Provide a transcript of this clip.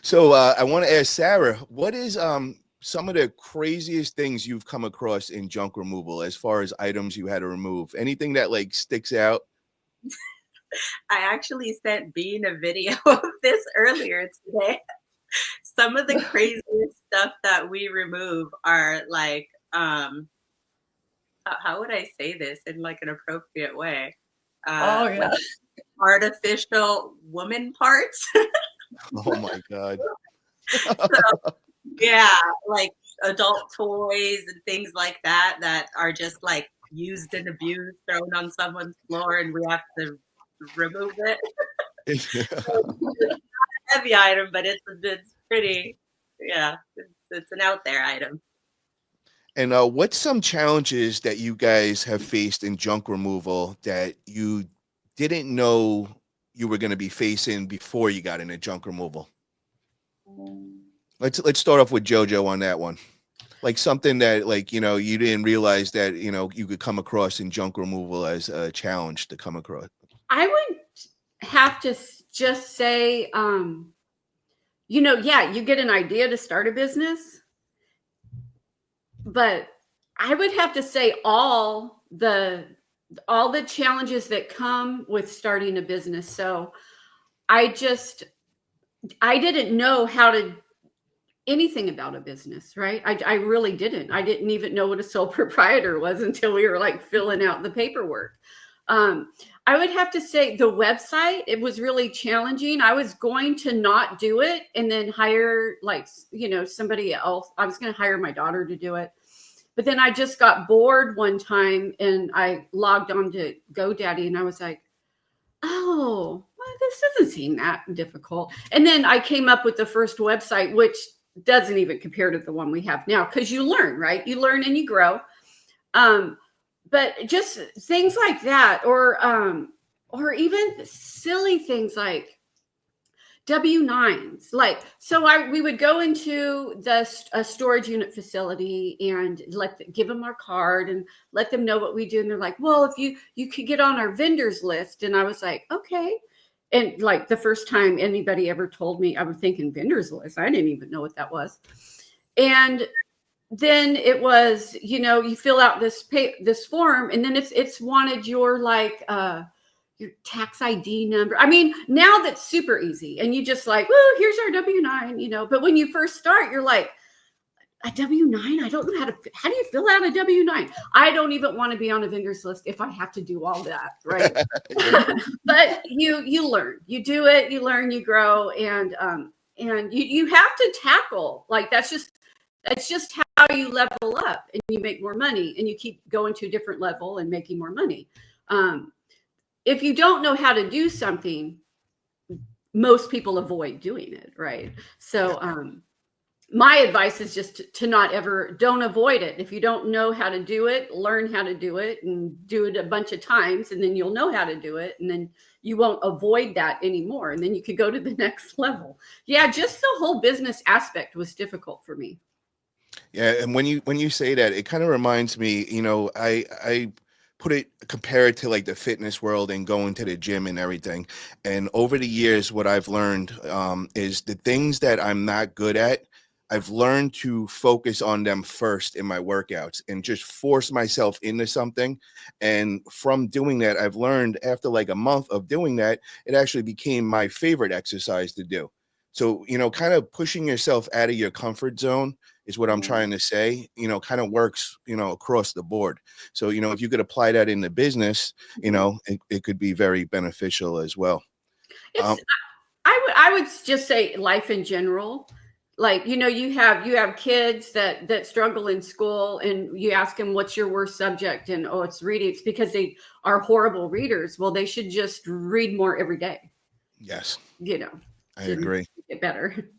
So I want to ask Sarah, what is some of the craziest things you've come across in junk removal as far as items you had to remove? Anything that like sticks out? I actually sent Bean a video of this earlier today. Some of the craziest stuff that we remove are like, how would I say this in like an appropriate way? Oh Like yeah. artificial woman parts. Oh my God. Yeah, like adult toys and things like that that are just like used and abused, thrown on someone's floor, and we have to remove it. It's a heavy item, but it's pretty, yeah, it's an out there item. And what's some challenges that you guys have faced in junk removal that you didn't know you were going to be facing before you got into junk removal? Let's start off with Jojo on that one. Like something that like you didn't realize that you could come across in junk removal as a challenge to come across. I would have to just say, yeah, you get an idea to start a business, but I would have to say all the challenges that come with starting a business. So I didn't know how to anything about a business, right? I really didn't. I didn't even know what a sole proprietor was until we were like filling out the paperwork. I would have to say the website, it was really challenging. I was going to not do it and then hire somebody else. I was going to hire my daughter to do it. But then I just got bored one time and I logged on to GoDaddy and I was like, oh, well, this doesn't seem that difficult. And then I came up with the first website, which doesn't even compare to the one we have now because you learn, right? You learn and you grow. But just things like that, or even silly things like W-9s. Like, so we would go into a storage unit facility and give them our card and let them know what we do. And they're like, well, if you could get on our vendors list. And I was like, okay. And like the first time anybody ever told me, I was thinking vendors list. I didn't even know what that was. And then it was, you fill out this form, and then it's wanted your your tax ID number. I mean, now that's super easy, and you just like, well, here's our W-9, But when you first start, you're like, a W-9? I don't know how do you fill out a W-9? I don't even want to be on a vendor's list if I have to do all that, right? But you learn, you do it, you learn, you grow, and you have to tackle like that's just how you level up and you make more money and you keep going to a different level and making more money. If you don't know how to do something, most people avoid doing it, right? So my advice is just don't avoid it. If you don't know how to do it, learn how to do it and do it a bunch of times, and then you'll know how to do it, and then you won't avoid that anymore, and then you could go to the next level. Yeah, just the whole business aspect was difficult for me. Yeah, and when you say that, it kind of reminds me, I compare it to like the fitness world and going to the gym and everything. And over the years, what I've learned is the things that I'm not good at, I've learned to focus on them first in my workouts and just force myself into something. And from doing that, I've learned after like a month of doing that, it actually became my favorite exercise to do. So, kind of pushing yourself out of your comfort zone is what I'm trying to say, kind of works, across the board. So, if you could apply that in the business, it could be very beneficial as well. It's I would just say life in general. Like, you have kids that struggle in school and you ask them what's your worst subject, and oh, it's reading. It's because they are horrible readers. Well, they should just read more every day. Yes, I To agree. get better.